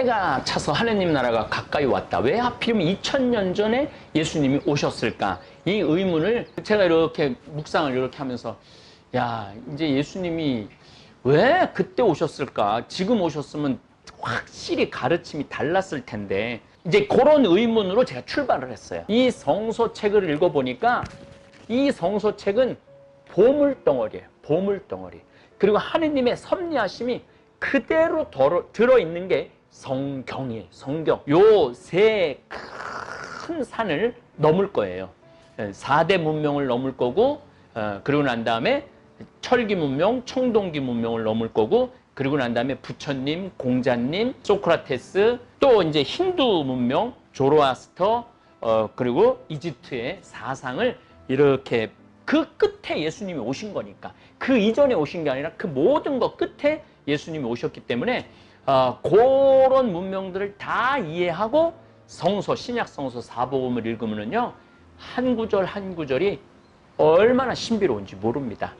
때가 차서 하느님 나라가 가까이 왔다. 왜 하필이면 2000년 전에 예수님이 오셨을까? 이 의문을 제가 이렇게 묵상을 이렇게 하면서 야, 이제 예수님이 왜 그때 오셨을까? 지금 오셨으면 확실히 가르침이 달랐을 텐데 이제 그런 의문으로 제가 출발을 했어요. 이 성서책을 읽어보니까 이 성서책은 보물덩어리예요. 보물덩어리. 그리고 하느님의 섭리하심이 그대로 들어있는 게 성경이에요. 성경. 요 세 큰 산을 넘을 거예요. 4대 문명을 넘을 거고, 그리고 난 다음에 철기 문명, 청동기 문명을 넘을 거고, 그리고 난 다음에 부처님, 공자님, 소크라테스, 또 이제 힌두 문명, 조로아스터, 그리고 이집트의 사상을 이렇게 그 끝에 예수님이 오신 거니까 그 이전에 오신 게 아니라 그 모든 것 끝에 예수님이 오셨기 때문에 그런 문명들을 다 이해하고 성서, 신약 성서 사복음을 읽으면요 한 구절 한 구절이 얼마나 신비로운지 모릅니다.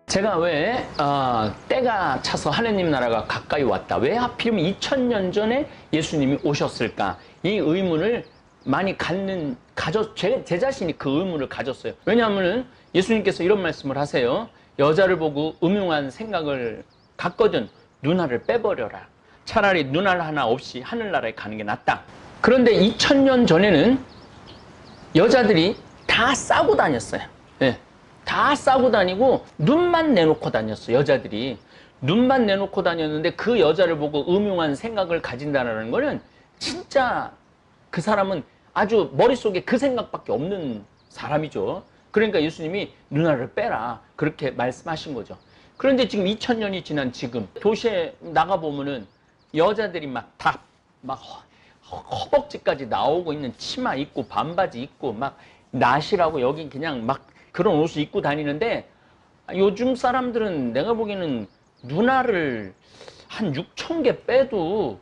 제가 왜 때가 차서 하느님 나라가 가까이 왔다. 왜 하필이면 2000년 전에 예수님이 오셨을까? 이 의문을 많이 제 자신이 그 의문을 가졌어요. 왜냐하면 예수님께서 이런 말씀을 하세요. 여자를 보고 음흉한 생각을 갖거든 누나를 빼버려라. 차라리 누나 하나 없이 하늘나라에 가는 게 낫다. 그런데 2000년 전에는 여자들이 다 싸고 다녔어요. 네. 다 싸고 다니고 눈만 내놓고 다녔어. 여자들이 눈만 내놓고 다녔는데 그 여자를 보고 음흉한 생각을 가진다는 거는 진짜 그 사람은 아주 머릿속에 그 생각밖에 없는 사람이죠. 그러니까 예수님이 누나를 빼라 그렇게 말씀하신 거죠. 그런데 지금 2000년이 지난 지금 도시에 나가보면은 여자들이 막 허벅지까지 나오고 있는 치마 입고 반바지 입고 막 나시라고 여기 그냥 막 그런 옷을 입고 다니는데 요즘 사람들은 내가 보기에는 누나를 한 6000개 빼도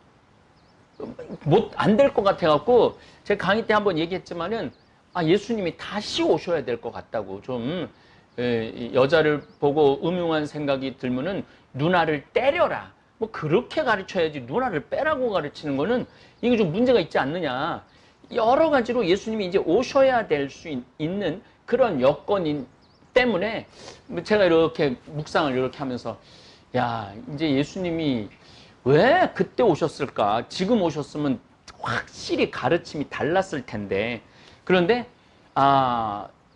안 될 것 같아 갖고 제가 강의 때 한번 얘기했지만은 예수님이 다시 오셔야 될 것 같다고. 좀 여자를 보고 음흉한 생각이 들면은 누나를 때려라 뭐 그렇게 가르쳐야지 누나를 빼라고 가르치는 거는 이거 좀 문제가 있지 않느냐. 여러 가지로 예수님이 이제 오셔야 될 수 있는 그런 여건인 때문에 제가 이렇게 묵상을 이렇게 하면서 야, 이제 예수님이 왜 그때 오셨을까? 지금 오셨으면 확실히 가르침이 달랐을 텐데. 그런데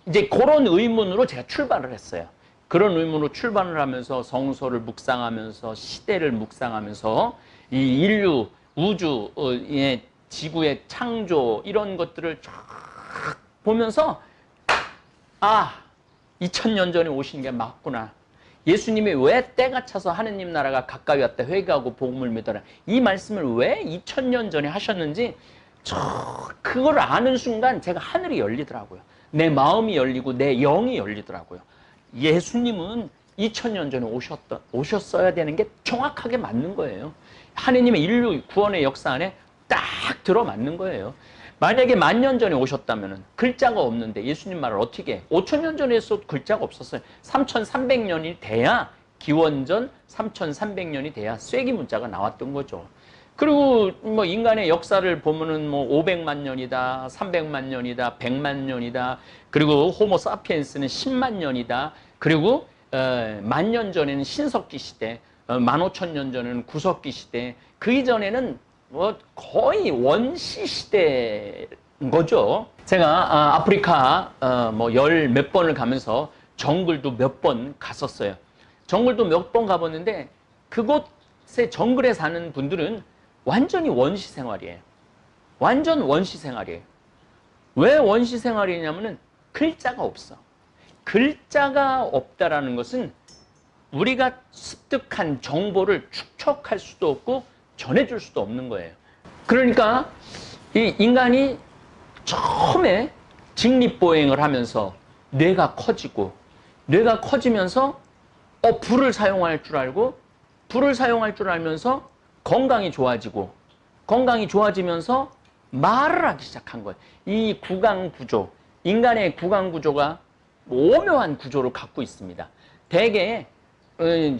이제 그런 의문으로 제가 출발을 했어요. 그런 의문으로 출발을 하면서 성서를 묵상하면서 시대를 묵상하면서 이 인류, 우주의 지구의 창조 이런 것들을 쫙 보면서 2000년 전에 오신 게 맞구나. 예수님이 왜 때가 차서 하느님 나라가 가까이 왔다 회개하고 복음을 믿어라. 이 말씀을 왜 2000년 전에 하셨는지 그걸 아는 순간 제가 하늘이 열리더라고요. 내 마음이 열리고 내 영이 열리더라고요. 예수님은 2000년 전에 오셨어야 되는 게 정확하게 맞는 거예요. 하느님의 인류 구원의 역사 안에 딱 들어맞는 거예요. 만약에 10,000년 전에 오셨다면 글자가 없는데 예수님 말을 어떻게 해? 5000년 전에 했어도 글자가 없었어요. 3300년이 돼야 기원전 3300년이 돼야 쐐기 문자가 나왔던 거죠. 그리고 뭐 인간의 역사를 보면은 뭐 500만 년이다, 300만 년이다, 100만 년이다. 그리고 호모 사피엔스는 10만 년이다. 그리고 10,000년 전에는 신석기 시대, 15,000년 전에는 구석기 시대. 그 이전에는 뭐 거의 원시 시대인 거죠. 제가 아프리카 뭐 열 몇 번을 가면서 정글도 몇 번 갔었어요. 정글도 몇 번 가봤는데 그곳에 정글에 사는 분들은 완전히 원시 생활이에요. 완전 원시 생활이에요. 왜 원시 생활이냐면은 글자가 없어. 글자가 없다라는 것은 우리가 습득한 정보를 축적할 수도 없고 전해줄 수도 없는 거예요. 그러니까 이 인간이 처음에 직립보행을 하면서 뇌가 커지면서 불을 사용할 줄 알고 불을 사용할 줄 알면서 건강이 좋아지고 건강이 좋아지면서 말을 하기 시작한 거예요. 이 구강구조, 인간의 구강구조가 오묘한 구조를 갖고 있습니다. 대개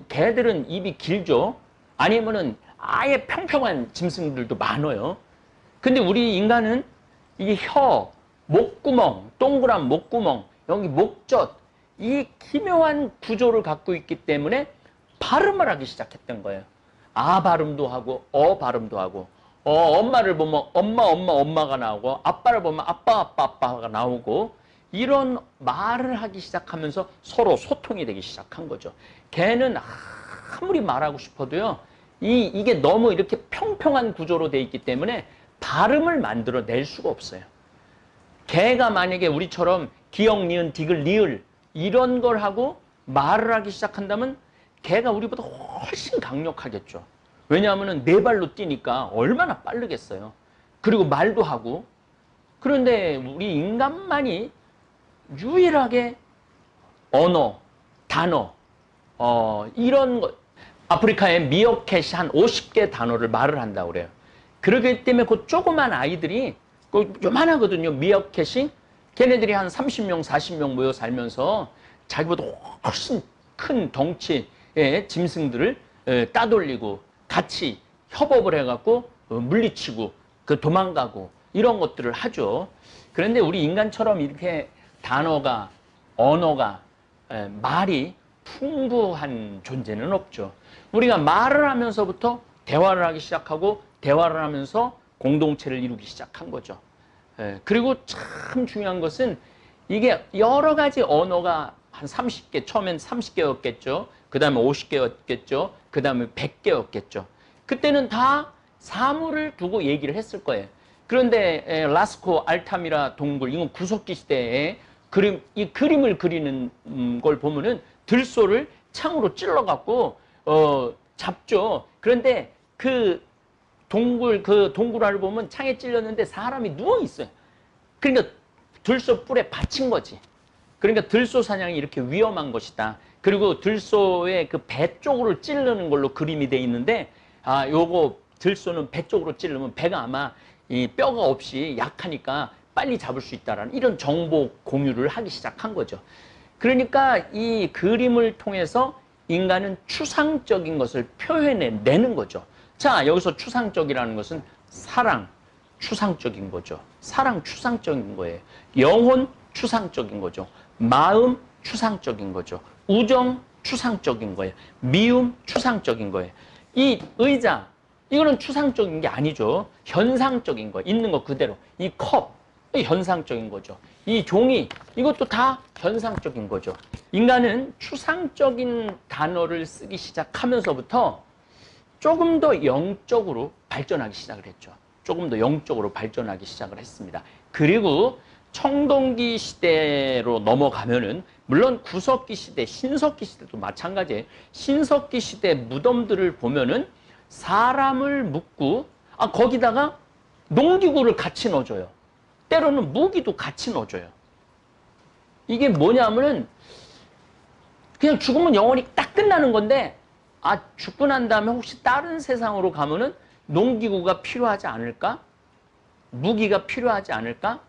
개들은 입이 길죠. 아니면은 아예 평평한 짐승들도 많아요. 근데 우리 인간은 이 혀, 목구멍, 동그란 목구멍, 여기 목젖, 이 기묘한 구조를 갖고 있기 때문에 발음을 하기 시작했던 거예요. 아 발음도 하고 어 발음도 하고 엄마를 보면 엄마가 나오고 아빠를 보면 아빠가 나오고 이런 말을 하기 시작하면서 서로 소통이 되기 시작한 거죠. 개는 아무리 말하고 싶어도요. 이게 너무 이렇게 평평한 구조로 돼 있기 때문에 발음을 만들어낼 수가 없어요. 개가 만약에 우리처럼 기역, 니은, 디귿, 리을 이런 걸 하고 말을 하기 시작한다면 개가 우리보다 훨씬 강력하겠죠. 왜냐하면 네 발로 뛰니까 얼마나 빠르겠어요. 그리고 말도 하고. 그런데 우리 인간만이 유일하게 언어, 단어, 이런 것, 아프리카에 미어캣이 한 50개 단어를 말을 한다고 그래요. 그러기 때문에 그 조그만 아이들이 요만하거든요. 미어캣이 걔네들이 한 30명, 40명 모여 살면서 자기보다 훨씬 큰 덩치의 짐승들을 따돌리고 같이 협업을 해갖고 물리치고 도망가고 이런 것들을 하죠. 그런데 우리 인간처럼 이렇게 단어가, 언어가, 말이 풍부한 존재는 없죠. 우리가 말을 하면서부터 대화를 하기 시작하고 대화를 하면서 공동체를 이루기 시작한 거죠. 그리고 참 중요한 것은 이게 여러 가지 언어가 한 30개, 처음엔 30개였겠죠. 그 다음에 50개였겠죠. 그 다음에 100개였겠죠. 그때는 다 사물을 두고 얘기를 했을 거예요. 그런데 라스코 알타미라 동굴, 이건 구석기 시대에 이 그림을 그리는 걸 보면은 들소를 창으로 찔러갖고 잡죠. 그런데 그 동굴알을 보면 창에 찔렸는데 사람이 누워 있어요. 그러니까 들소 뿔에 받친 거지. 그러니까 들소 사냥이 이렇게 위험한 것이다. 그리고 들소의 그 배 쪽으로 찌르는 걸로 그림이 돼 있는데, 요거 들소는 배 쪽으로 찌르면 배가 아마 이 뼈가 없이 약하니까 빨리 잡을 수 있다라는 이런 정보 공유를 하기 시작한 거죠. 그러니까 이 그림을 통해서 인간은 추상적인 것을 표현해내는 거죠. 자, 여기서 추상적이라는 것은 사랑, 추상적인 거죠. 사랑, 추상적인 거예요. 영혼, 추상적인 거죠. 마음, 추상적인 거죠. 우정, 추상적인 거예요. 미움, 추상적인 거예요. 이 의자, 이거는 추상적인 게 아니죠. 현상적인 거, 있는 거 그대로. 이 컵, 현상적인 거죠. 이 종이, 이것도 다 현상적인 거죠. 인간은 추상적인 단어를 쓰기 시작하면서부터 조금 더 영적으로 발전하기 시작을 했죠. 조금 더 영적으로 발전하기 시작을 했습니다. 그리고 청동기 시대로 넘어가면은 물론 구석기 시대, 신석기 시대도 마찬가지예요. 신석기 시대 무덤들을 보면은 사람을 묻고 거기다가 농기구를 같이 넣어줘요. 때로는 무기도 같이 넣어줘요. 이게 뭐냐면은 그냥 죽으면 영원히 딱 끝나는 건데 죽고 난 다음에 혹시 다른 세상으로 가면은 농기구가 필요하지 않을까? 무기가 필요하지 않을까?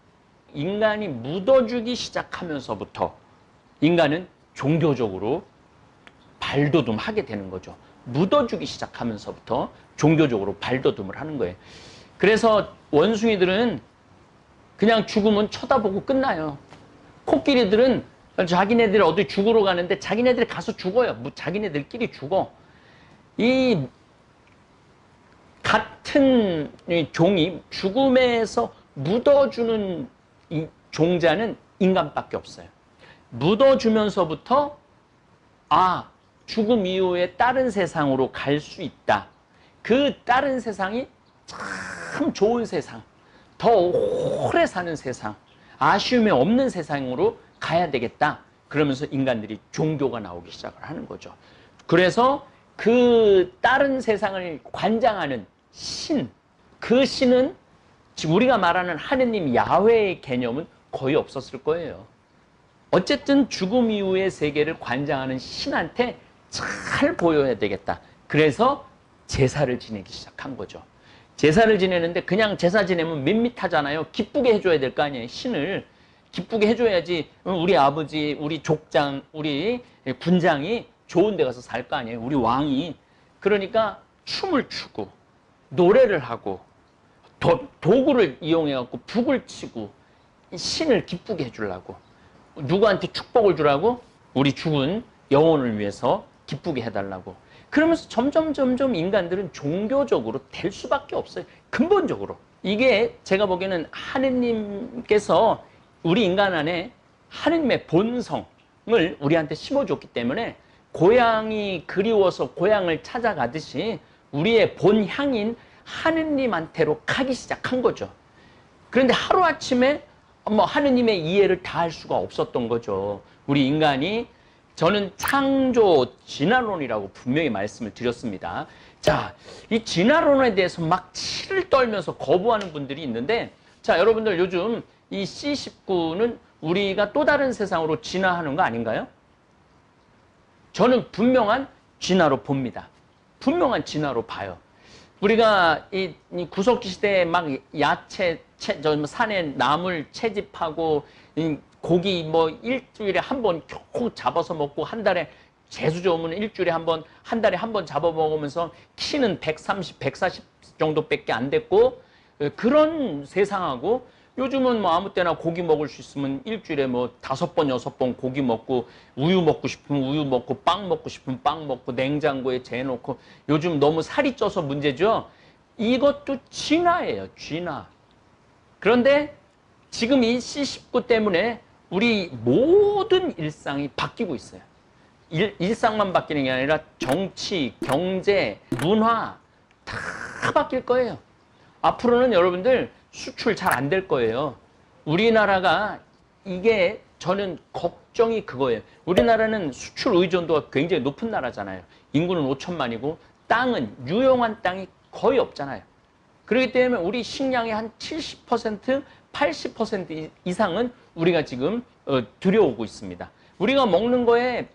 인간이 묻어주기 시작하면서부터 인간은 종교적으로 발돋움하게 되는 거죠. 묻어주기 시작하면서부터 종교적으로 발돋움을 하는 거예요. 그래서 원숭이들은 그냥 죽으면 쳐다보고 끝나요. 코끼리들은 자기네들이 어디 죽으러 가는데 자기네들이 가서 죽어요. 자기네들끼리 죽어. 이 같은 종이 죽음에서 묻어주는 이 종자는 인간밖에 없어요. 묻어주면서부터 죽음 이후에 다른 세상으로 갈 수 있다. 그 다른 세상이 참 좋은 세상, 더 오래 사는 세상, 아쉬움이 없는 세상으로 가야 되겠다. 그러면서 인간들이 종교가 나오기 시작을 하는 거죠. 그래서 그 다른 세상을 관장하는 신, 그 신은 지금 우리가 말하는 하느님 야훼의 개념은 거의 없었을 거예요. 어쨌든 죽음 이후의 세계를 관장하는 신한테 잘 보여야 되겠다. 그래서 제사를 지내기 시작한 거죠. 제사를 지내는데 그냥 제사 지내면 밋밋하잖아요. 기쁘게 해줘야 될 거 아니에요. 신을 기쁘게 해줘야지 우리 아버지, 우리 족장, 우리 군장이 좋은 데 가서 살 거 아니에요. 우리 왕이. 그러니까 춤을 추고 노래를 하고 도구를 이용해갖고 북을 치고 신을 기쁘게 해주려고. 누구한테 축복을 주라고? 우리 죽은 영혼을 위해서 기쁘게 해달라고. 그러면서 점점 인간들은 종교적으로 될 수밖에 없어요. 근본적으로. 이게 제가 보기에는 하느님께서 우리 인간 안에 하느님의 본성을 우리한테 심어줬기 때문에 고향이 그리워서 고향을 찾아가듯이 우리의 본향인 하느님한테로 가기 시작한 거죠. 그런데 하루아침에 하느님의 이해를 다 할 수가 없었던 거죠. 우리 인간이. 저는 창조 진화론이라고 분명히 말씀을 드렸습니다. 자, 이 진화론에 대해서 막 치를 떨면서 거부하는 분들이 있는데, 자, 여러분들 요즘 이 C19는 우리가 또 다른 세상으로 진화하는 거 아닌가요? 저는 분명한 진화로 봅니다. 분명한 진화로 봐요. 우리가 이 구석기 시대에 막 야채, 산에 나물 채집하고 고기 일주일에 한 번 겨우 잡아서 먹고 한 달에 재수 좋으면 일주일에 한 번, 한 달에 한 번 잡아 먹으면서 키는 130, 140 정도밖에 안 됐고 그런 세상하고 요즘은 아무 때나 고기 먹을 수 있으면 일주일에 5번, 6번 고기 먹고 우유 먹고 싶으면 우유 먹고 빵 먹고 싶으면 빵 먹고 냉장고에 재놓고 요즘 너무 살이 쪄서 문제죠. 이것도 진화예요. 진화. 그런데 지금 이 C19 때문에 우리 모든 일상이 바뀌고 있어요. 일상만 바뀌는 게 아니라 정치, 경제, 문화 다 바뀔 거예요. 앞으로는 여러분들 수출 잘 안 될 거예요. 우리나라가 이게 저는 걱정이 그거예요. 우리나라는 수출 의존도가 굉장히 높은 나라잖아요. 인구는 5천만이고 땅은 유용한 땅이 거의 없잖아요. 그렇기 때문에 우리 식량의 한 70%, 80% 이상은 우리가 지금 들여오고 있습니다. 우리가 먹는 거에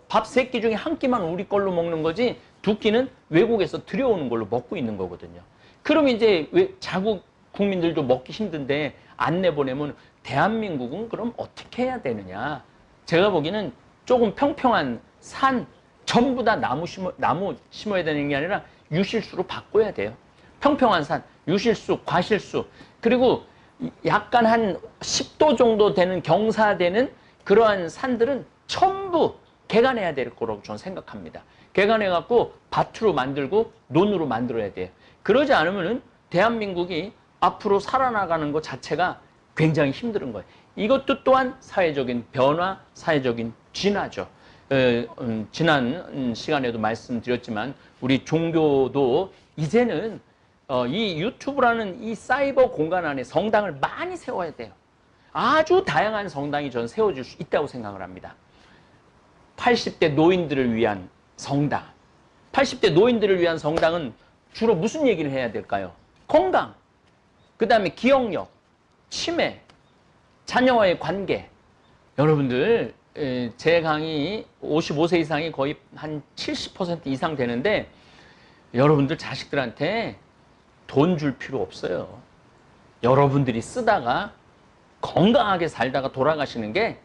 밥 3끼 중에 한 끼만 우리 걸로 먹는 거지 2끼는 외국에서 들여오는 걸로 먹고 있는 거거든요. 그럼 이제 왜 자국 국민들도 먹기 힘든데 안 내보내면 대한민국은 그럼 어떻게 해야 되느냐. 제가 보기에는 조금 평평한 산 전부 다 나무 심어야 되는 게 아니라 유실수로 바꿔야 돼요. 평평한 산, 유실수, 과실수, 그리고 약간 한 10도 정도 되는 경사되는 그러한 산들은 전부 개간해야 될 거라고 저는 생각합니다. 개간해갖고 밭으로 만들고 논으로 만들어야 돼요. 그러지 않으면은 대한민국이 앞으로 살아나가는 것 자체가 굉장히 힘든 거예요. 이것도 또한 사회적인 변화, 사회적인 진화죠. 지난 시간에도 말씀드렸지만 우리 종교도 이제는 이 유튜브라는 이 사이버 공간 안에 성당을 많이 세워야 돼요. 아주 다양한 성당이 저는 세워질 수 있다고 생각을 합니다. 80대 노인들을 위한 성당. 80대 노인들을 위한 성당은 주로 무슨 얘기를 해야 될까요? 건강, 그 다음에 기억력, 치매, 자녀와의 관계. 여러분들 제 강의 55세 이상이 거의 한 70% 이상 되는데 여러분들 자식들한테 돈 줄 필요 없어요. 여러분들이 쓰다가 건강하게 살다가 돌아가시는 게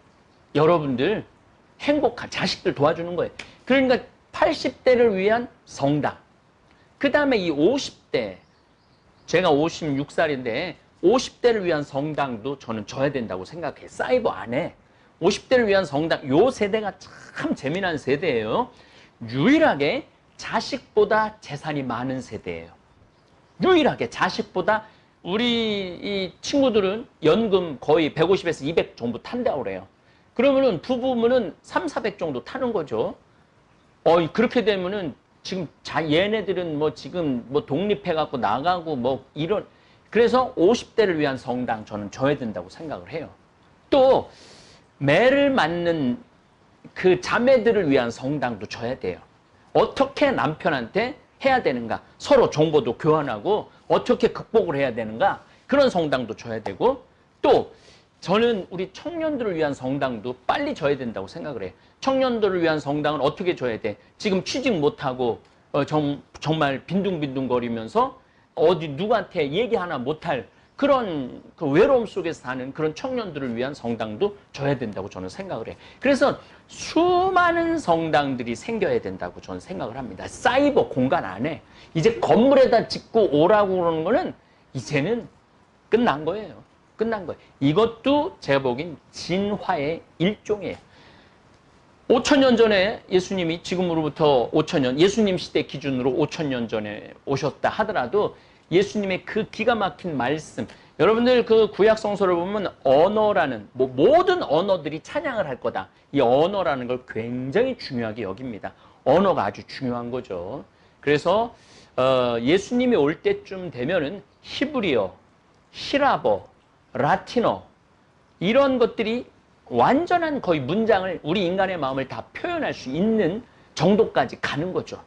여러분들 행복한 자식들 도와주는 거예요. 그러니까 80대를 위한 성당. 그 다음에 이 50대, 제가 56살인데 50대를 위한 성당도 저는 져야 된다고 생각해요. 사이버 안에 50대를 위한 성당, 요 세대가 참 재미난 세대예요. 유일하게 자식보다 재산이 많은 세대예요. 유일하게 자식보다. 우리 이 친구들은 연금 거의 150에서 200 정도 탄다고 그래요. 그러면은 부부면은 3, 400 정도 타는 거죠. 그렇게 되면은 지금 얘네들은 지금 독립해갖고 나가고 이런. 그래서 50대를 위한 성당 저는 져야 된다고 생각을 해요. 또 매를 맞는 그 자매들을 위한 성당도 져야 돼요. 어떻게 남편한테 해야 되는가, 서로 정보도 교환하고 어떻게 극복을 해야 되는가, 그런 성당도 져야 되고, 또 저는 우리 청년들을 위한 성당도 빨리 져야 된다고 생각을 해요. 청년들을 위한 성당은 어떻게 져야 돼? 지금 취직 못하고 정말 빈둥빈둥거리면서 어디 누구한테 얘기 하나 못할 그런 그 외로움 속에서 사는 그런 청년들을 위한 성당도 져야 된다고 저는 생각을 해요. 그래서 수많은 성당들이 생겨야 된다고 저는 생각을 합니다. 사이버 공간 안에 이제 건물에다 짓고 오라고 그러는 거는 이제는 끝난 거예요. 끝난 거예요. 이것도 제가 보기엔 진화의 일종이에요. 5,000년 전에 예수님이 지금으로부터 5,000년, 예수님 시대 기준으로 5,000년 전에 오셨다 하더라도 예수님의 그 기가 막힌 말씀, 여러분들 그 구약 성서를 보면 언어라는, 모든 언어들이 찬양을 할 거다. 이 언어라는 걸 굉장히 중요하게 여깁니다. 언어가 아주 중요한 거죠. 그래서 예수님이 올 때쯤 되면은 히브리어, 히라버, 라틴어 이런 것들이 완전한 거의 문장을 우리 인간의 마음을 다 표현할 수 있는 정도까지 가는 거죠.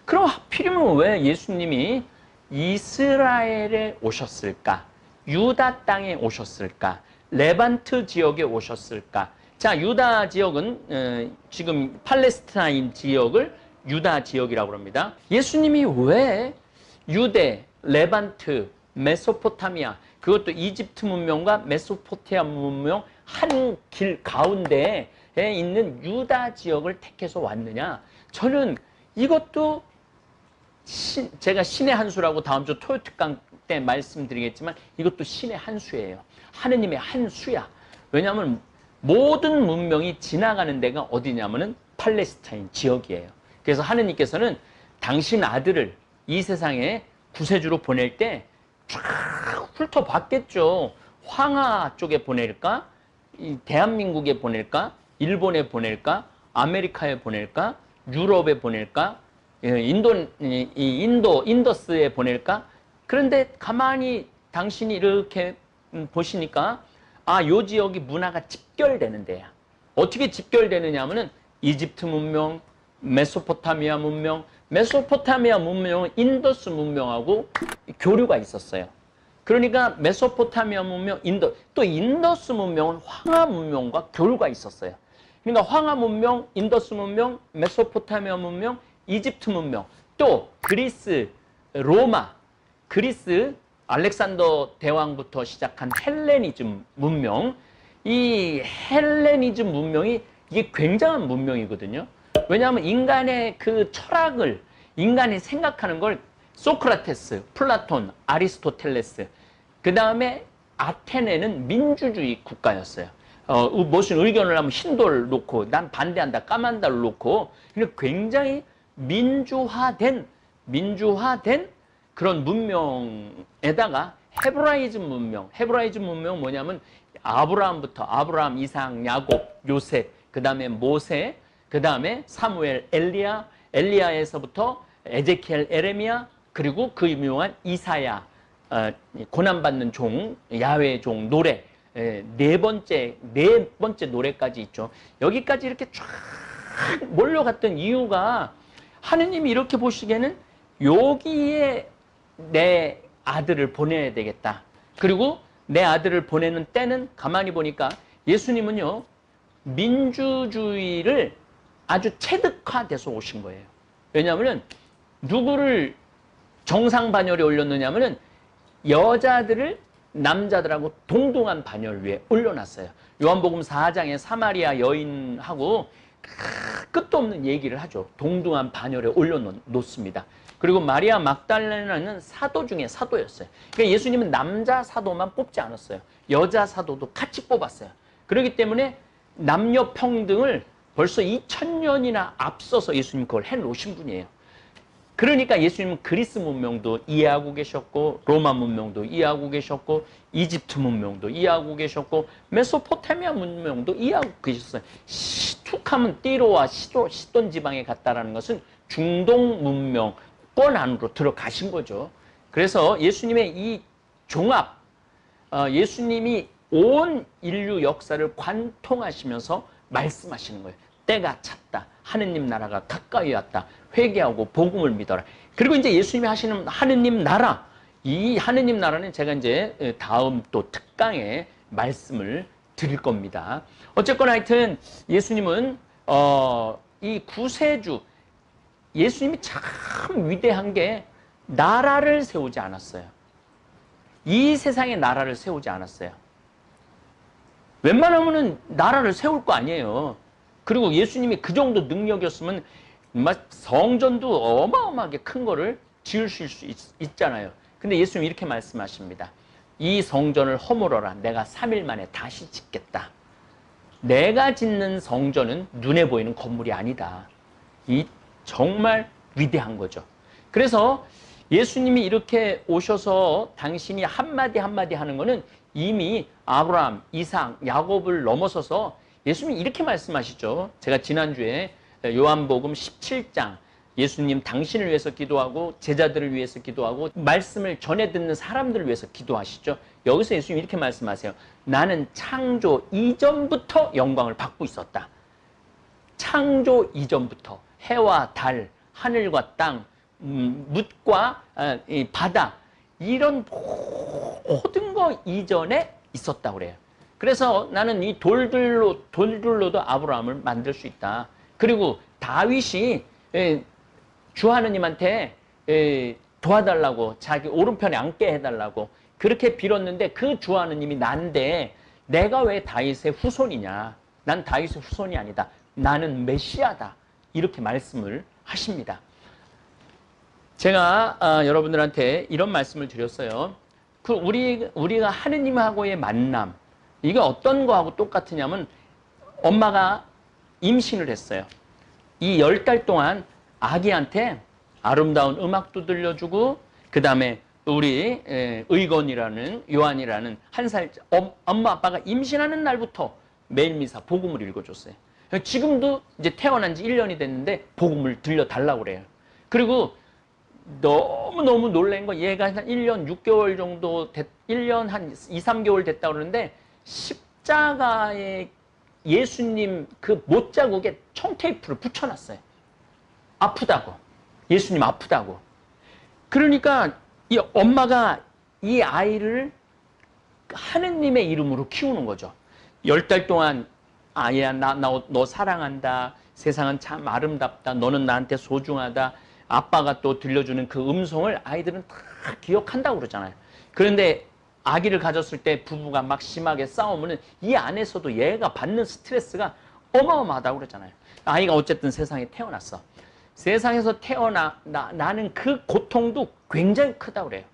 그럼 하필이면 왜 예수님이 이스라엘에 오셨을까? 유다 땅에 오셨을까? 레반트 지역에 오셨을까? 자, 유다 지역은 지금 팔레스타인 지역을 유다 지역이라고 합니다. 예수님이 왜 유대, 레반트, 메소포타미아, 그것도 이집트 문명과 메소포타미아 문명 한 길 가운데에 있는 유다 지역을 택해서 왔느냐? 저는 이것도 제가 신의 한 수라고 다음 주 토요 특강 때 말씀드리겠지만 이것도 신의 한 수예요. 하느님의 한 수야. 왜냐하면 모든 문명이 지나가는 데가 어디냐면은 팔레스타인 지역이에요. 그래서 하느님께서는 당신 아들을 이 세상에 구세주로 보낼 때 쫙 훑어봤겠죠. 황하 쪽에 보낼까? 대한민국에 보낼까? 일본에 보낼까? 아메리카에 보낼까? 유럽에 보낼까? 인더스에 보낼까? 그런데 가만히 당신이 이렇게 보시니까 요 지역이 문화가 집결되는 데야. 어떻게 집결되느냐 하면은 이집트 문명, 메소포타미아 문명은 인더스 문명하고 교류가 있었어요. 그러니까 메소포타미아 문명, 또 인더스 문명은 황하 문명과 교류가 있었어요. 그러니까 황하 문명, 인더스 문명, 메소포타미아 문명, 이집트 문명, 또 그리스, 로마, 그리스 알렉산더 대왕부터 시작한 헬레니즘 문명, 이 헬레니즘 문명이 이게 굉장한 문명이거든요. 왜냐하면 인간의 그 철학을, 인간이 생각하는 걸 소크라테스, 플라톤, 아리스토텔레스, 그 다음에 아테네는 민주주의 국가였어요. 무슨 의견을 하면 흰돌 놓고 난 반대한다, 까만 달을 놓고 굉장히 민주화된 그런 문명에다가 헤브라이즘 문명은 뭐냐면 아브라함, 이삭, 야곱, 요셉, 그 다음에 모세, 그 다음에 사무엘, 엘리야에서부터 에제키엘, 에레미야, 그리고 그 유명한 이사야, 고난받는 종, 야훼의 종, 노래, 네 번째 노래까지 있죠. 여기까지 이렇게 쫙 몰려갔던 이유가 하느님이 이렇게 보시기에는 여기에 내 아들을 보내야 되겠다. 그리고 내 아들을 보내는 때는 가만히 보니까 예수님은요, 민주주의를 아주 체득화돼서 오신 거예요. 왜냐하면 누구를 정상 반열에 올렸느냐 하면은 여자들을 남자들하고 동등한 반열 위에 올려놨어요. 요한복음 4장에 사마리아 여인하고 끝도 없는 얘기를 하죠. 동등한 반열에 올려놓습니다. 그리고 마리아 막달레나는 사도 중에 사도였어요. 그러니까 예수님은 남자 사도만 뽑지 않았어요. 여자 사도도 같이 뽑았어요. 그렇기 때문에 남녀 평등을 벌써 2000년이나 앞서서 예수님 그걸 해놓으신 분이에요. 그러니까 예수님은 그리스 문명도 이해하고 계셨고, 로마 문명도 이해하고 계셨고, 이집트 문명도 이해하고 계셨고, 메소포타미아 문명도 이해하고 계셨어요. 툭하면 띠로와 시돈 지방에 갔다라는 것은 중동 문명권 안으로 들어가신 거죠. 그래서 예수님의 이 종합, 예수님이 온 인류 역사를 관통하시면서 말씀하시는 거예요. 때가 찼다. 하느님 나라가 가까이 왔다. 회개하고 복음을 믿어라. 그리고 이제 예수님이 하시는 하느님 나라, 이 하느님 나라는 제가 이제 다음 또 특강에 말씀을 드릴 겁니다. 어쨌거나 하여튼 예수님은 이 구세주, 예수님이 참 위대한 게 나라를 세우지 않았어요. 이 세상에 나라를 세우지 않았어요. 웬만하면은 나라를 세울 거 아니에요. 그리고 예수님이 그 정도 능력이었으면 성전도 어마어마하게 큰 거를 지을 수 있잖아요. 근데 예수님이 이렇게 말씀하십니다. 이 성전을 허물어라. 내가 3일 만에 다시 짓겠다. 내가 짓는 성전은 눈에 보이는 건물이 아니다. 이 정말 위대한 거죠. 그래서 예수님이 이렇게 오셔서 당신이 한마디 한마디 하는 거는 이미 아브라함, 이삭, 야곱을 넘어서서 예수님이 이렇게 말씀하시죠. 제가 지난주에 요한복음 17장 예수님 당신을 위해서 기도하고 제자들을 위해서 기도하고 말씀을 전해 듣는 사람들을 위해서 기도하시죠. 여기서 예수님이 이렇게 말씀하세요. 나는 창조 이전부터 영광을 받고 있었다. 창조 이전부터 해와 달, 하늘과 땅, 묻과 바다 이런 모든 거 이전에 있었다고 그래요. 그래서 나는 이 돌들로도 아브라함을 만들 수 있다. 그리고 다윗이 주 하느님한테 도와달라고 자기 오른편에 앉게 해달라고 그렇게 빌었는데 그 주 하느님이 난데 내가 왜 다윗의 후손이냐. 난 다윗의 후손이 아니다. 나는 메시아다. 이렇게 말씀을 하십니다. 제가 여러분들한테 이런 말씀을 드렸어요. 우리가 하느님하고의 만남, 이게 어떤 거하고 똑같으냐면 엄마가 임신을 했어요. 이 10달 동안 아기한테 아름다운 음악도 들려주고 그 다음에 우리 의건이라는 요한이라는 1살 엄마 아빠가 임신하는 날부터 매일 미사 복음을 읽어줬어요. 지금도 이제 태어난 지 1년이 됐는데 복음을 들려달라고 그래요. 그리고 너무너무 놀란 건 얘가 한 1년 6개월 정도 1년 한 2, 3개월 됐다고 그러는데 십자가에 예수님 그 못자국에 청테이프를 붙여놨어요. 아프다고. 예수님 아프다고. 그러니까 이 엄마가 이 아이를 하느님의 이름으로 키우는 거죠. 10달 동안 아야 너 사랑한다. 세상은 참 아름답다. 너는 나한테 소중하다. 아빠가 또 들려주는 그 음성을 아이들은 다 기억한다고 그러잖아요. 그런데 아기를 가졌을 때 부부가 막 심하게 싸우면 이 안에서도 얘가 받는 스트레스가 어마어마하다고 그러잖아요. 아이가 어쨌든 세상에 태어났어. 세상에서 나는 그 고통도 굉장히 크다고 그래요.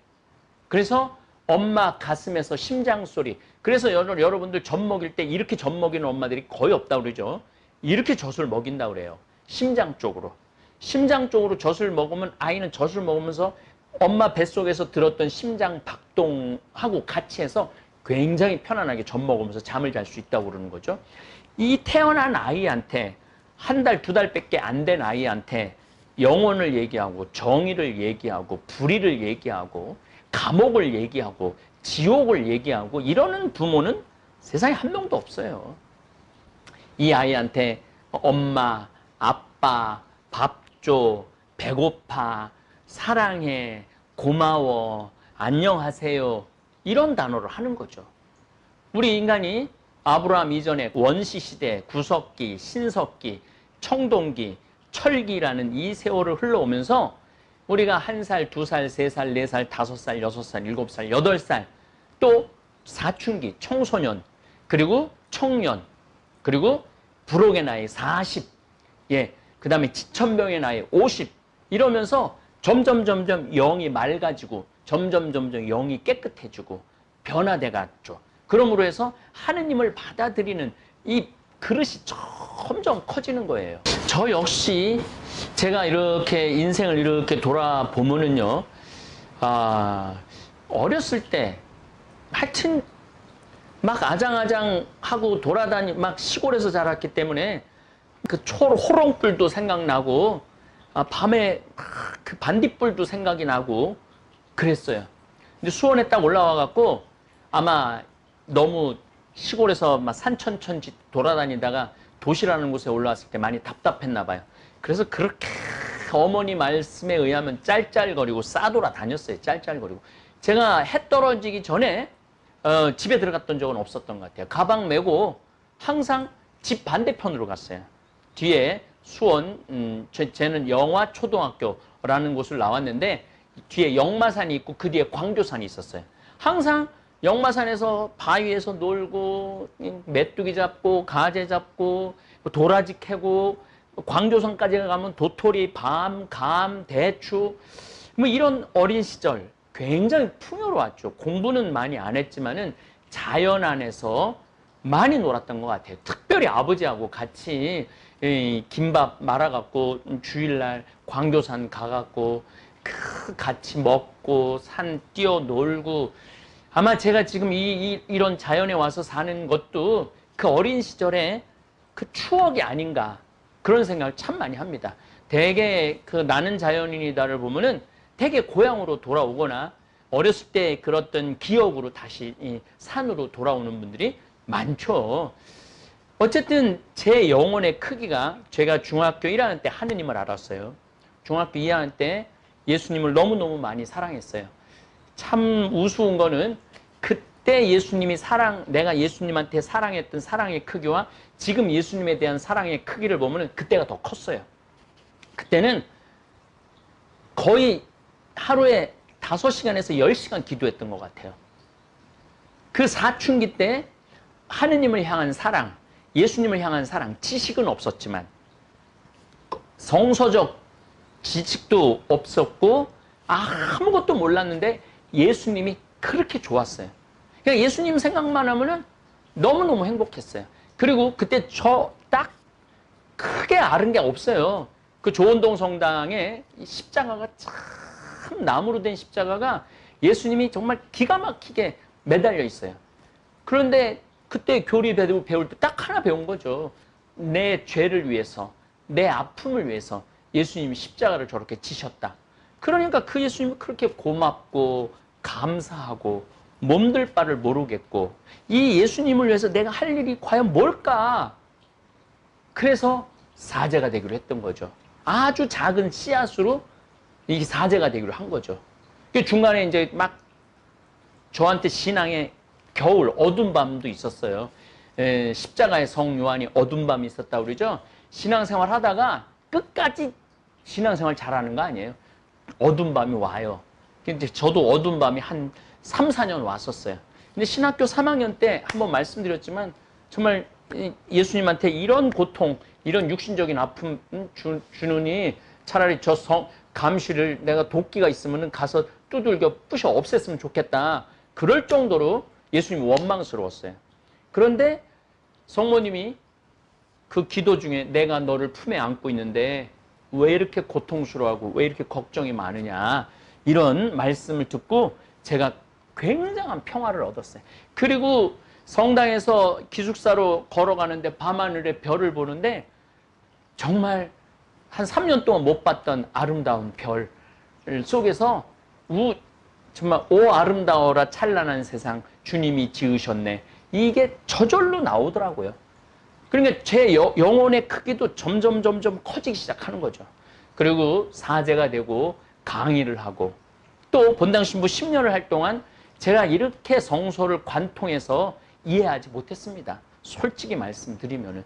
그래서 엄마 가슴에서 심장 소리. 그래서 여러분들 젖 먹일 때 이렇게 젖 먹이는 엄마들이 거의 없다고 그러죠. 이렇게 젖을 먹인다고 그래요. 심장 쪽으로. 심장 쪽으로 젖을 먹으면 아이는 젖을 먹으면서 엄마 뱃속에서 들었던 심장 박동하고 같이 해서 굉장히 편안하게 젖 먹으면서 잠을 잘 수 있다고 그러는 거죠. 이 태어난 아이한테 1달, 2달밖에 안 된 아이한테 영혼을 얘기하고 정의를 얘기하고 불의를 얘기하고 감옥을 얘기하고 지옥을 얘기하고 이러는 부모는 세상에 한 명도 없어요. 이 아이한테 엄마, 아빠, 밥 줘, 배고파, 사랑해, 고마워, 안녕하세요 이런 단어를 하는 거죠. 우리 인간이 아브라함 이전에 원시시대, 구석기, 신석기, 청동기, 철기라는 이 세월을 흘러오면서 우리가 1살, 2살, 3살, 4살, 5살, 6살, 7살, 8살 또 사춘기, 청소년, 그리고 청년, 그리고 불혹의 나이 40, 그 다음에 지천병의 나이 50 이러면서 점점 영이 맑아지고 점점 영이 깨끗해지고 변화돼 갔죠. 그러므로 해서 하느님을 받아들이는 이 그릇이 점점 커지는 거예요. 저 역시 제가 이렇게 인생을 이렇게 돌아보면은요, 어렸을 때 하여튼 막 아장아장하고 막 시골에서 자랐기 때문에 그 호롱불도 생각나고 밤에 그 반딧불도 생각이 나고 그랬어요. 근데 수원에 딱 올라와 갖고 아마 너무 시골에서 막 산천천지 돌아다니다가 도시라는 곳에 올라왔을 때 많이 답답했나 봐요. 그래서 그렇게 어머니 말씀에 의하면 짤짤거리고 싸돌아 다녔어요. 짤짤거리고. 제가 해 떨어지기 전에 집에 들어갔던 적은 없었던 것 같아요. 가방 메고 항상 집 반대편으로 갔어요. 뒤에 수원, 쟤는 영화초등학교라는 곳을 나왔는데 뒤에 역마산이 있고 그 뒤에 광교산이 있었어요. 항상 역마산에서 바위에서 놀고 메뚜기 잡고 가재 잡고 도라지 캐고 광교산까지 가면 도토리, 밤, 감, 대추 뭐 이런 어린 시절 굉장히 풍요로웠죠. 공부는 많이 안 했지만은 자연 안에서 많이 놀았던 것 같아요. 특별히 아버지하고 같이 김밥 말아갖고 주일날 광교산 가갖고 같이 먹고 산 뛰어 놀고 아마 제가 지금 이런 자연에 와서 사는 것도 그 어린 시절에 그 추억이 아닌가 그런 생각을 참 많이 합니다. 대개 그 나는 자연인이다를 보면은 대개 고향으로 돌아오거나 어렸을 때 그랬던 기억으로 다시 이 산으로 돌아오는 분들이 많죠. 어쨌든 제 영혼의 크기가 제가 중학교 1학년 때 하느님을 알았어요. 중학교 2학년 때 예수님을 너무너무 많이 사랑했어요. 참 우스운 거는 그때 예수님이 내가 예수님한테 사랑했던 사랑의 크기와 지금 예수님에 대한 사랑의 크기를 보면 그때가 더 컸어요. 그때는 거의 하루에 5시간에서 10시간 기도했던 것 같아요. 그 사춘기 때 하느님을 향한 사랑, 예수님을 향한 사랑, 지식은 없었지만 성서적 지식도 없었고 아무것도 몰랐는데 예수님이 그렇게 좋았어요. 그러니까 예수님 생각만 하면은 너무너무 행복했어요. 그리고 그때 저 딱 크게 아른 게 없어요. 그 조원동 성당에 십자가가 참 나무로 된 십자가가 예수님이 정말 기가 막히게 매달려 있어요. 그런데 그때 교리 배울 때 딱 하나 배운 거죠. 내 죄를 위해서, 내 아픔을 위해서 예수님이 십자가를 저렇게 지셨다. 그러니까 그 예수님이 그렇게 고맙고 감사하고 몸둘 바를 모르겠고 이 예수님을 위해서 내가 할 일이 과연 뭘까? 그래서 사제가 되기로 했던 거죠. 아주 작은 씨앗으로 이 사제가 되기로 한 거죠. 중간에 이제 막 저한테 신앙의 겨울, 어두운 밤도 있었어요. 십자가의 성 요한이 어두운 밤이 있었다고 그러죠. 신앙생활 하다가 끝까지 신앙생활 잘하는 거 아니에요. 어두운 밤이 와요. 근데 저도 어두운 밤이 한 3, 4년 왔었어요. 근데 신학교 3학년 때 한번 말씀드렸지만 정말 예수님한테 이런 고통, 이런 육신적인 아픔 주느니 차라리 저 감시를 내가 도끼가 있으면 가서 두들겨 부셔 없앴으면 좋겠다. 그럴 정도로 예수님이 원망스러웠어요. 그런데 성모님이 그 기도 중에 내가 너를 품에 안고 있는데 왜 이렇게 고통스러워하고 왜 이렇게 걱정이 많으냐 이런 말씀을 듣고 제가 굉장한 평화를 얻었어요. 그리고 성당에서 기숙사로 걸어가는데 밤하늘에 별을 보는데 정말 한 3년 동안 못 봤던 아름다운 별 속에서 정말 오 아름다워라 찬란한 세상 주님이 지으셨네. 이게 저절로 나오더라고요. 그러니까 제 영혼의 크기도 점점 커지기 시작하는 거죠. 그리고 사제가 되고 강의를 하고 또 본당 신부 10년을 할 동안 제가 이렇게 성서를 관통해서 이해하지 못했습니다. 솔직히 말씀드리면은.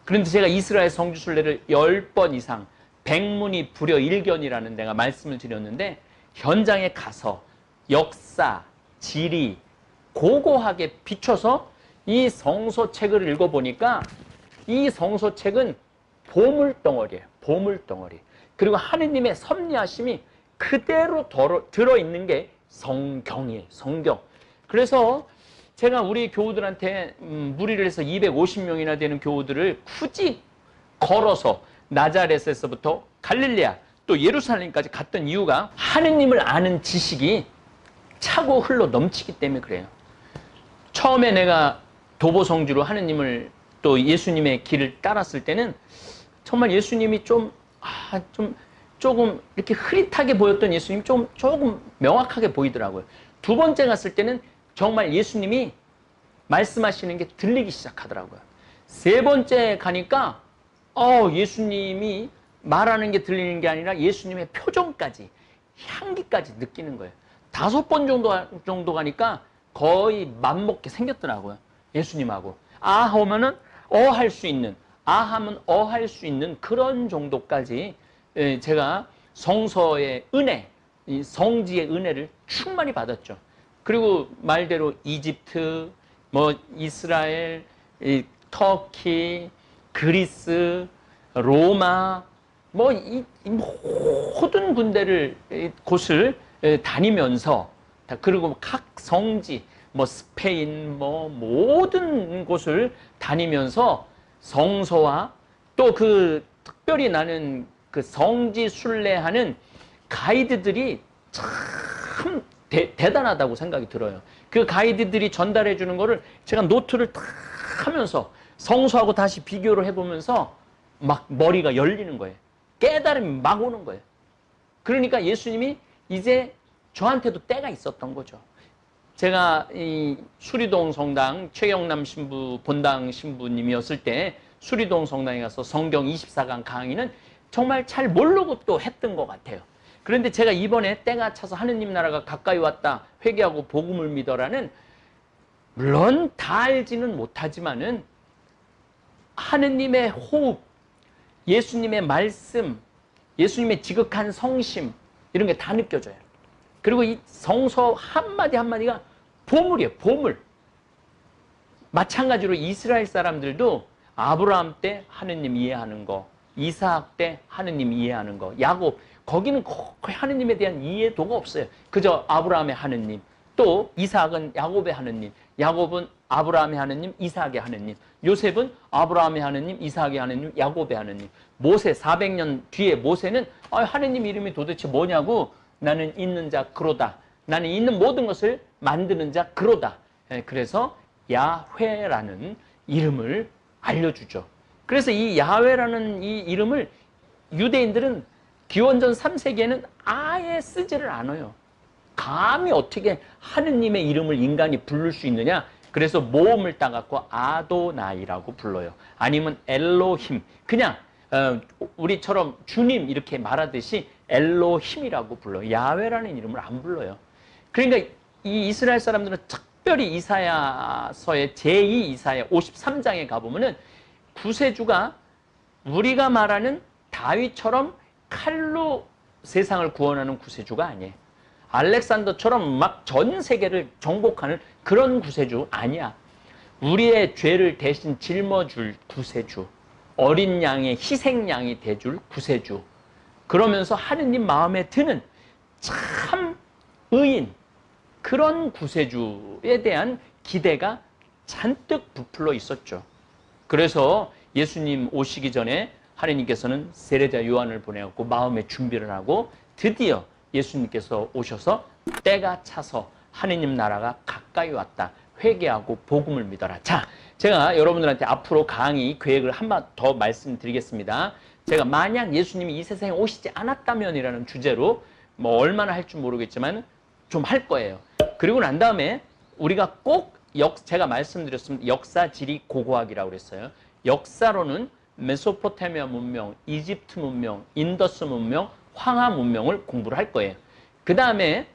그런데 제가 이스라엘 성지순례를 10번 이상 백문이 불여 일견이라는 내가 말씀을 드렸는데 현장에 가서 역사, 지리 고고하게 비춰서 이 성서책을 읽어보니까 이 성서책은 보물덩어리예요. 보물덩어리. 그리고 하느님의 섭리하심이 그대로 들어있는 게 성경이에요. 성경. 그래서 제가 우리 교우들한테 무리를 해서 250명이나 되는 교우들을 굳이 걸어서 나자렛에서부터 갈릴레아 또 예루살렘까지 갔던 이유가 하느님을 아는 지식이 차고 흘러 넘치기 때문에 그래요. 처음에 내가 도보성주로 하느님을 또 예수님의 길을 따랐을 때는 정말 예수님이 조금 이렇게 흐릿하게 보였던 예수님이 조금 명확하게 보이더라고요. 두 번째 갔을 때는 정말 예수님이 말씀하시는 게 들리기 시작하더라고요. 세 번째 가니까 예수님이 말하는 게 들리는 게 아니라 예수님의 표정까지 향기까지 느끼는 거예요. 5번 정도 가니까 거의 맘먹게 생겼더라고요. 예수님하고 하면은 할 수 있는 하면 할 수 있는 그런 정도까지 제가 성서의 은혜, 성지의 은혜를 충만히 받았죠. 그리고 말대로 이집트, 뭐 이스라엘, 터키, 그리스, 로마, 뭐 이 모든 군대를 곳을 다니면서, 그리고 각 성지, 뭐 스페인, 뭐 모든 곳을 다니면서 성서와 또 그 특별히 나는 그 성지 순례하는 가이드들이 참 대단하다고 생각이 들어요. 그 가이드들이 전달해 주는 거를 제가 노트를 탁 하면서 성서하고 다시 비교를 해보면서 막 머리가 열리는 거예요. 깨달음이 막 오는 거예요. 그러니까 예수님이 이제 저한테도 때가 있었던 거죠. 제가 이 수리동 성당 최영남 신부 본당 신부님이었을 때 수리동 성당에 가서 성경 24강 강의는 정말 잘 모르고 또 했던 것 같아요. 그런데 제가 이번에 때가 차서 하느님 나라가 가까이 왔다, 회개하고 복음을 믿어라는, 물론 다 알지는 못하지만은 하느님의 호흡, 예수님의 말씀, 예수님의 지극한 성심, 이런 게 다 느껴져요. 그리고 이 성서 한마디 한마디가 보물이에요. 보물. 마찬가지로 이스라엘 사람들도 아브라함 때 하느님 이해하는 거, 이삭 때 하느님 이해하는 거, 야곱, 거기는 거의 하느님에 대한 이해도가 없어요. 그저 아브라함의 하느님, 또 이삭은 야곱의 하느님, 야곱은 아브라함의 하느님, 이삭의 하느님, 요셉은 아브라함의 하느님, 이삭의 하느님, 야곱의 하느님. 모세 400년 뒤에 모세는 하느님 이름이 도대체 뭐냐고, 나는 있는 자 그로다, 나는 있는 모든 것을 만드는 자 그로다. 그래서 야훼라는 이름을 알려주죠. 그래서 이 야훼라는 이 이름을 유대인들은 기원전 3세기에는 아예 쓰지를 않아요. 감히 어떻게 하느님의 이름을 인간이 부를 수 있느냐? 그래서 모음을 따갖고 아도나이라고 불러요. 아니면 엘로힘, 그냥 우리처럼 주님 이렇게 말하듯이 엘로힘이라고 불러요. 야훼라는 이름을 안 불러요. 그러니까 이 이스라엘 사람들은 특별히 이사야서의 제2 이사야 53장에 가보면은 구세주가 우리가 말하는 다윗처럼 칼로 세상을 구원하는 구세주가 아니에요. 알렉산더처럼 막 전 세계를 정복하는 그런 구세주 아니야. 우리의 죄를 대신 짊어줄 구세주, 어린 양의 희생양이 돼줄 구세주, 그러면서 하느님 마음에 드는 참 의인, 그런 구세주에 대한 기대가 잔뜩 부풀어 있었죠. 그래서 예수님 오시기 전에 하느님께서는 세례자 요한을 보내갖고 마음의 준비를 하고 드디어 예수님께서 오셔서 때가 차서 하느님 나라가 가까이 왔다, 회개하고 복음을 믿어라. 자, 제가 여러분들한테 앞으로 강의 계획을 한번 더 말씀드리겠습니다. 제가 만약 예수님이 이 세상에 오시지 않았다면이라는 주제로 뭐 얼마나 할 줄 모르겠지만 좀 할 거예요. 그리고 난 다음에 우리가 꼭 제가 말씀드렸습니다. 역사 지리 고고학이라고 그랬어요. 역사로는 메소포타미아 문명, 이집트 문명, 인더스 문명, 황하 문명을 공부를 할 거예요. 그 다음에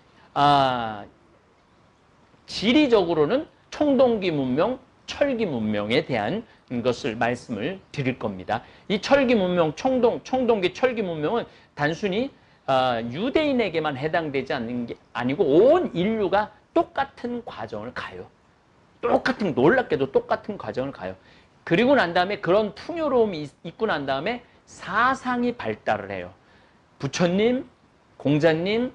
지리적으로는 청동기 문명, 철기 문명에 대한 것을 말씀을 드릴 겁니다. 이 철기 문명, 청동기, 철기 문명은 단순히 유대인에게만 해당되지 않는 게 아니고 온 인류가 똑같은 과정을 가요. 놀랍게도 똑같은 과정을 가요. 그리고 난 다음에 그런 풍요로움이 있고 난 다음에 사상이 발달을 해요. 부처님, 공자님,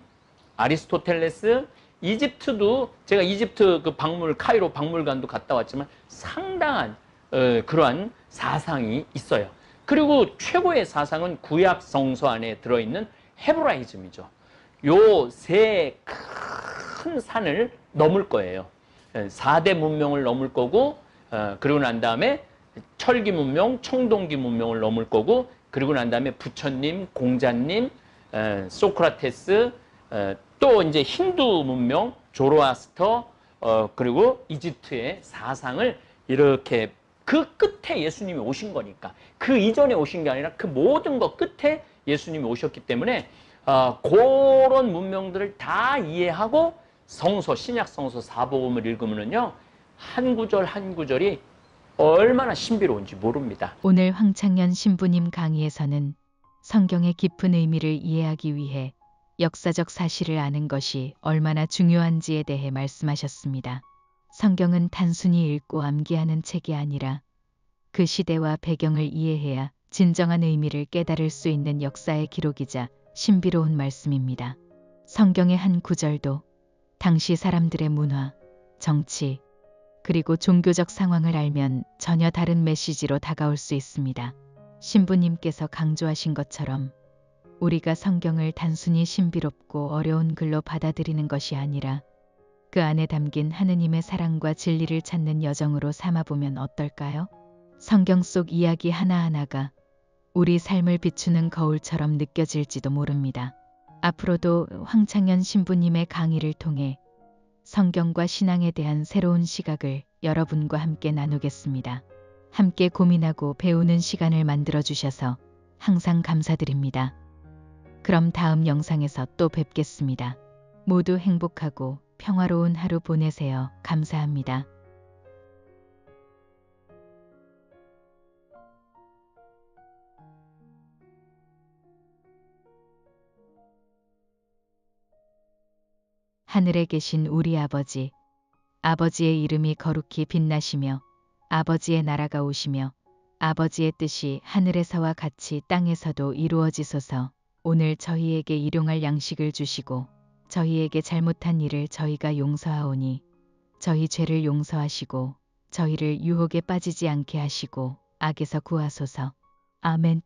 아리스토텔레스, 이집트도 제가 이집트 그 카이로 박물관도 갔다 왔지만 상당한 그러한 사상이 있어요. 그리고 최고의 사상은 구약 성서 안에 들어있는 헤브라이즘이죠. 요 세 큰 산을 넘을 거예요. 4대 문명을 넘을 거고, 그리고 난 다음에 철기 문명, 청동기 문명을 넘을 거고, 그리고 난 다음에 부처님, 공자님, 소크라테스, 또 이제 힌두 문명, 조로아스터, 그리고 이집트의 사상을 이렇게 그 끝에 예수님이 오신 거니까, 그 이전에 오신 게 아니라 그 모든 것 끝에 예수님이 오셨기 때문에 그런 문명들을 다 이해하고 성서, 신약 성서 사복음을 읽으면요, 한 구절 한 구절이 얼마나 신비로운지 모릅니다. 오늘 황창현 신부님 강의에서는 성경의 깊은 의미를 이해하기 위해 역사적 사실을 아는 것이 얼마나 중요한지에 대해 말씀하셨습니다. 성경은 단순히 읽고 암기하는 책이 아니라 그 시대와 배경을 이해해야 진정한 의미를 깨달을 수 있는 역사의 기록이자 신비로운 말씀입니다. 성경의 한 구절도 당시 사람들의 문화, 정치, 그리고 종교적 상황을 알면 전혀 다른 메시지로 다가올 수 있습니다. 신부님께서 강조하신 것처럼 우리가 성경을 단순히 신비롭고 어려운 글로 받아들이는 것이 아니라 그 안에 담긴 하느님의 사랑과 진리를 찾는 여정으로 삼아보면 어떨까요? 성경 속 이야기 하나하나가 우리 삶을 비추는 거울처럼 느껴질지도 모릅니다. 앞으로도 황창현 신부님의 강의를 통해 성경과 신앙에 대한 새로운 시각을 여러분과 함께 나누겠습니다. 함께 고민하고 배우는 시간을 만들어 주셔서 항상 감사드립니다. 그럼 다음 영상에서 또 뵙겠습니다. 모두 행복하고 평화로운 하루 보내세요. 감사합니다. 하늘에 계신 우리 아버지, 아버지의 이름이 거룩히 빛나시며 아버지의 나라가 오시며 아버지의 뜻이 하늘에서와 같이 땅에서도 이루어지소서. 오늘 저희에게 일용할 양식을 주시고 저희에게 잘못한 일을 저희가 용서하오니 저희 죄를 용서하시고 저희를 유혹에 빠지지 않게 하시고 악에서 구하소서. 아멘.